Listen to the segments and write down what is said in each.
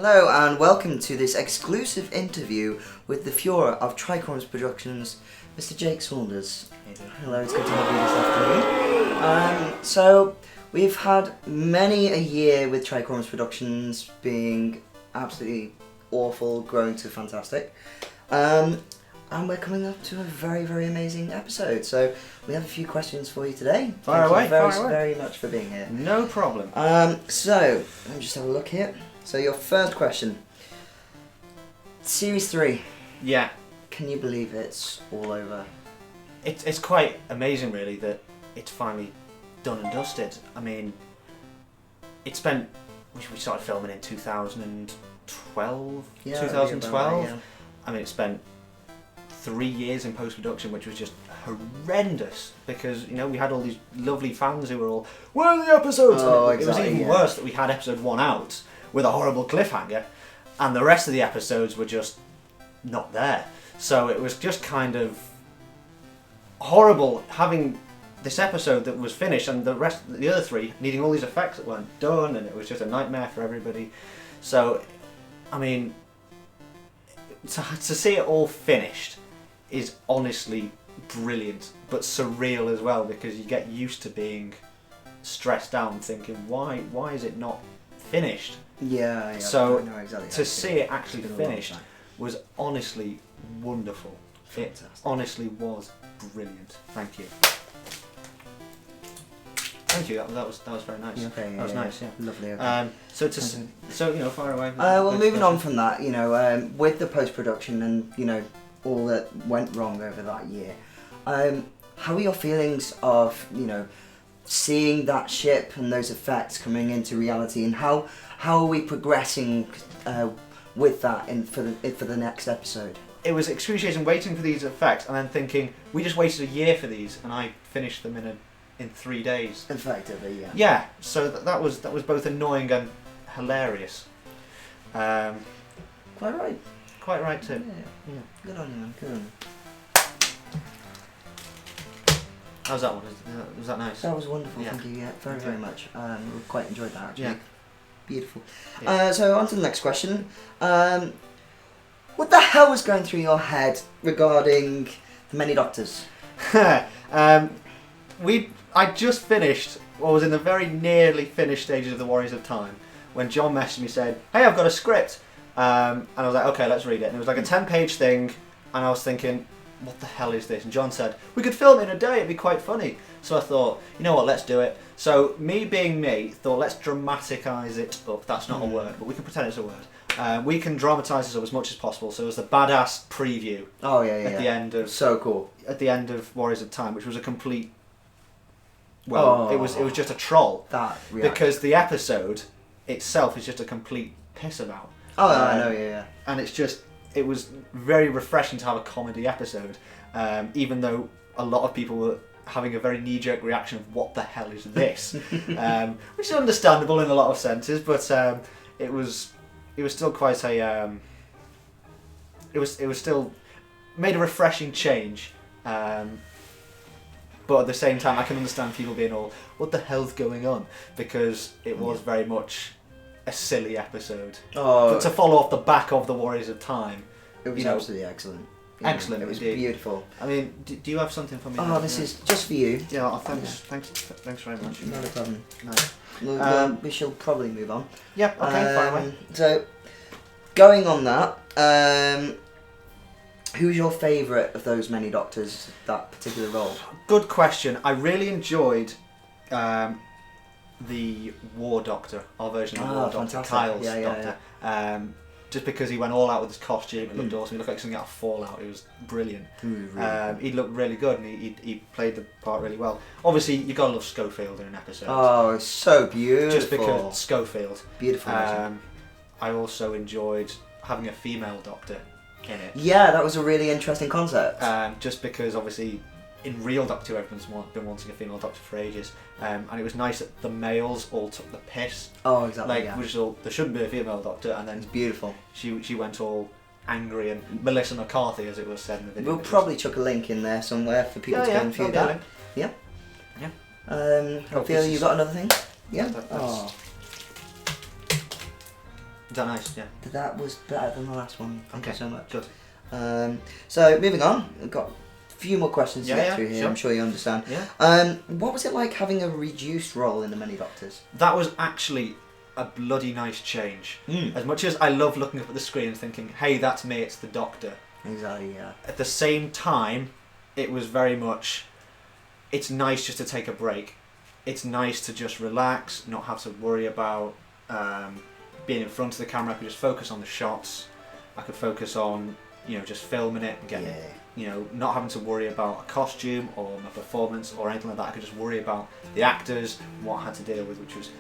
Hello and welcome to this exclusive interview with the Führer of Tricorums Productions, Mr. Jake Saunders. Hello, it's good to have you this afternoon. So we've had many a year with Tricorums Productions being absolutely awful, growing to fantastic. And we're coming up to a very, very amazing episode. So we have a few questions for you today. Thank you very much for being here. No problem. So let me just have a look here. So your first question. Series 3. Yeah. Can you believe it's all over? It's quite amazing, really, that it's finally done and dusted. I mean, we started filming in 2012. Yeah, 2012. yeah. I mean, it spent 3 years in post-production, which was just horrendous because, you know, we had all these lovely fans who were all, "Where are the episodes?" Oh, and it was even worse that we had episode 1 out with a horrible cliffhanger, and the rest of the episodes were just not there. So it was just kind of horrible having this episode that was finished and the other 3 needing all these effects that weren't done, and it was just a nightmare for everybody. So, I mean, to see it all finished is honestly brilliant, but surreal as well, because you get used to being stressed out and thinking, why is it not finished? Yeah. So I know exactly to see it actually finished was honestly wonderful. Fantastic. It honestly was brilliant. Thank you. Thank you. That was very nice. Okay, that was nice. Yeah. Lovely. Okay. So you know, far away. Well, moving on from that, you know, with the post-production and, you know, all that went wrong over that year, how are your feelings of, you know, seeing that ship and those effects coming into reality, and how are we progressing with that for the next episode? It was excruciating waiting for these effects and then thinking, we just wasted a year for these, and I finished them in 3 days. Effectively, yeah. Yeah. So that was both annoying and hilarious. Quite right. Quite right too. Yeah. Good on you, man. Good on you. How's that one? Was that nice? That was wonderful. Yeah. Thank you. Yeah, very much. We quite enjoyed that actually. Yeah. Beautiful. Yeah. So on to the next question. What the hell was going through your head regarding the Many Doctors? I just finished, or was in the very nearly finished stages of the Warriors of Time, when John messaged me saying, "Hey, I've got a script," and I was like, "Okay, let's read it." And it was like a 10-page thing, and I was thinking, what the hell is this? And John said, "We could film it in a day, it'd be quite funny." So I thought, you know what, let's do it. So me being me, thought, let's dramatise it up. That's not a word, but we can pretend it's a word. We can dramatise this up as much as possible. So it was the badass preview. Oh yeah. At the end of so cool. At the end of Warriors of Time, which was a complete. Well, it was just a troll. That reaction. Because the episode itself is just a complete piss about. Oh, I know, yeah. And it was very refreshing to have a comedy episode, even though a lot of people were having a very knee-jerk reaction of what the hell is this, which is understandable in a lot of senses, but it was still quite a it was still made a refreshing change, but at the same time I can understand people being all, what the hell's going on, because it was very much a silly episode. But to follow off the back of the Warriors of Time, it was absolutely excellent. Excellent, it was indeed. Beautiful. I mean, do you have something for me? Oh, this is just for you. Yeah, thanks very much. Not a problem. No. We shall probably move on. Yeah, okay, fine away. So, going on that, who's your favourite of those Many Doctors, that particular role? Good question. I really enjoyed the War Doctor, our version of the War Doctor, Kyle's Doctor. Yeah. Just because he went all out with his costume, it looked awesome. He looked like something out of Fallout. It was brilliant. Really he looked really good, and he played the part really well. Obviously, you gotta love Schofield in an episode. Oh, it's so beautiful. Just because Schofield. Beautiful. I also enjoyed having a female Doctor in it. Yeah, that was a really interesting concept. Just because obviously in real Doctor Who everyone's been wanting a female Doctor for ages, and it was nice that the males all took the piss. Oh, exactly. There shouldn't be a female Doctor, and then it's beautiful. She went all angry, and Melissa McCarthy, as it was said in the video. We'll probably chuck a link in there somewhere for people to go and view that. Yeah. I feel you got another thing. Yeah. Is that nice? Yeah. That was better than the last one. Thank you so much. Good. So moving on, we've got a few more questions to get through here. Sure. I'm sure you understand. Yeah. What was it like having a reduced role in The Many Doctors? That was actually a bloody nice change. As much as I love looking up at the screen and thinking, hey, that's me, it's the Doctor. Exactly, yeah. At the same time, it was very much, it's nice just to take a break. It's nice to just relax, not have to worry about being in front of the camera. I could just focus on the shots. I could focus on, just filming it and getting it, not having to worry about a costume or my performance or anything like that. I could just worry about the actors and what I had to deal with, which was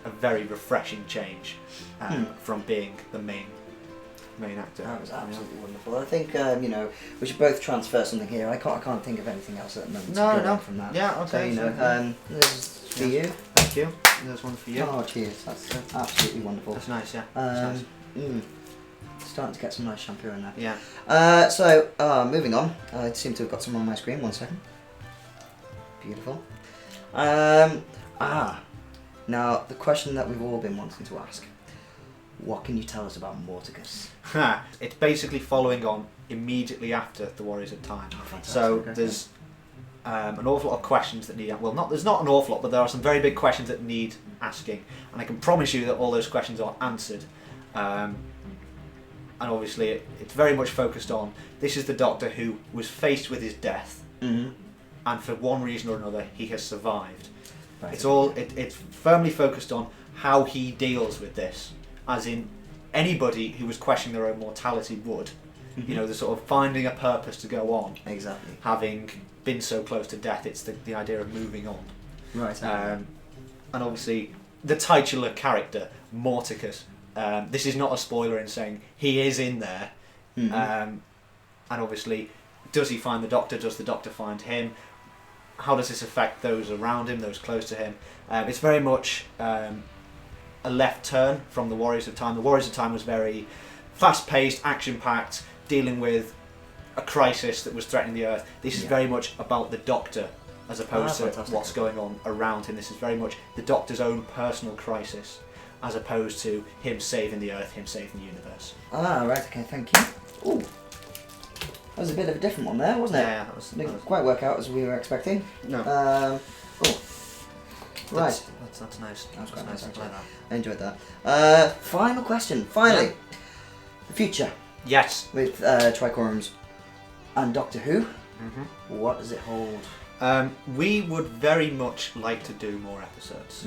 a very refreshing change from being the main actor. That was absolutely wonderful. I think we should both transfer something here. I can't think of anything else at the moment. No. From that. Yeah, okay. So this is for you. Thank you. There's one for you. Oh, cheers. That's absolutely wonderful. That's nice. Yeah. That's nice. Starting to get some nice shampoo in there. Yeah. So moving on. I seem to have got some on my screen. 1 second. Beautiful. Now the question that we've all been wanting to ask. What can you tell us about Morticus? It's basically following on immediately after The Warriors of Time. Oh, so there's an awful lot of questions that need... Well, there's not an awful lot, but there are some very big questions that need asking. And I can promise you that all those questions are answered. And obviously it's very much focused on, this is the Doctor who was faced with his death. Mm-hmm. And for one reason or another, he has survived. Right. It's firmly focused on how he deals with this. As in, anybody who was questioning their own mortality would. Mm-hmm. The sort of finding a purpose to go on. Exactly. Having been so close to death, it's the idea of moving on. Right. And obviously, the titular character, Morticus, this is not a spoiler in saying he is in there. Mm-hmm. And obviously, does he find the Doctor? Does the Doctor find him? How does this affect those around him, those close to him? It's very much... a left turn from The Warriors of Time. The Warriors of Time was very fast-paced, action-packed, dealing with a crisis that was threatening the Earth. This is very much about the Doctor as opposed to what's going on around him. This is very much the Doctor's own personal crisis as opposed to him saving the Earth, him saving the universe. Ah, right, okay, thank you. Ooh, that was a bit of a different one there, wasn't it? Yeah, that was... Didn't quite work out as we were expecting. No. Right. That's nice. That was quite nice, I actually. like that. I enjoyed that. Final question. Finally. Yeah. The future Yes. with Tricorums and Doctor Who. Mm-hmm. What does it hold? We would very much like to do more episodes.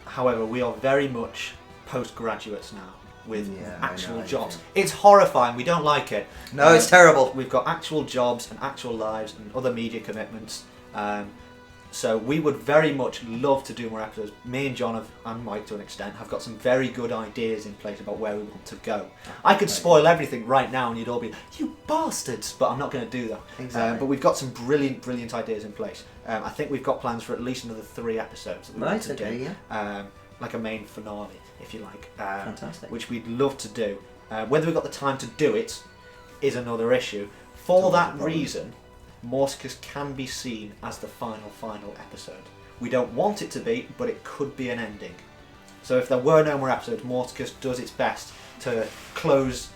However, we are very much postgraduates now with actual jobs. It's horrifying. We don't like it. No, it's terrible. We've got actual jobs and actual lives and other media commitments. So we would very much love to do more episodes. Me and John and Mike, to an extent, have got some very good ideas in place about where we want to go. I could spoil everything right now and you'd all be, you bastards, but I'm not going to do that. Exactly. But we've got some brilliant ideas in place. I think we've got plans for at least another 3 episodes that we want to do. Like a main finale, if you like. Fantastic. Which we'd love to do. Whether we've got the time to do it is another issue. For that reason, Morticus can be seen as the final episode. We don't want it to be, but it could be an ending. So if there were no more episodes, Morticus does its best to close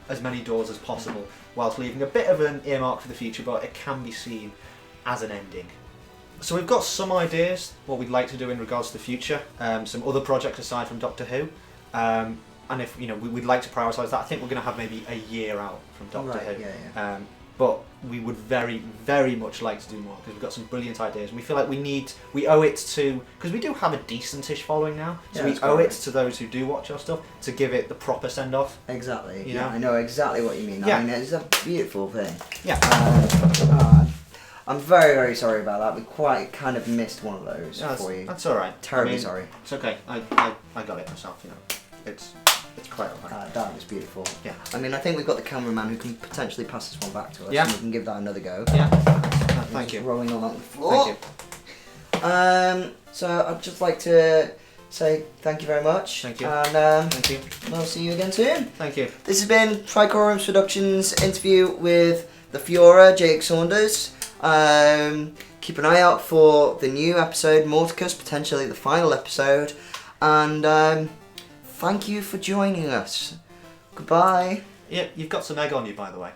as many doors as possible, whilst leaving a bit of an earmark for the future, but it can be seen as an ending. So we've got some ideas what we'd like to do in regards to the future, some other projects aside from Doctor Who, and if we'd like to prioritise that. I think we're going to have maybe a year out from Doctor Who. But we would very much like to do more because we've got some brilliant ideas and we feel like we owe it to, because we do have a decentish following now, so we owe it to those who do watch our stuff to give it the proper send off. Exactly. You know? I know exactly what you mean. Yeah. I mean, it's a beautiful thing. Yeah. I'm very sorry about that. We quite kind of missed one of those for you. That's all right. Terribly sorry. It's okay. I got it myself. It's quite alright. That was beautiful. Yeah. I mean, I think we've got the cameraman who can potentially pass this one back to us. Yeah. And we can give that another go. Yeah. Thank you. Rolling on the floor. Thank you. So I'd just like to say thank you very much. Thank you. And Thank you. we'll see you again soon. Thank you. This has been Tricorums Productions interview with the Führer, Jake Saunders. Keep an eye out for the new episode, Morticus, potentially the final episode. And thank you for joining us. Goodbye. Yep, you've got some egg on you, by the way.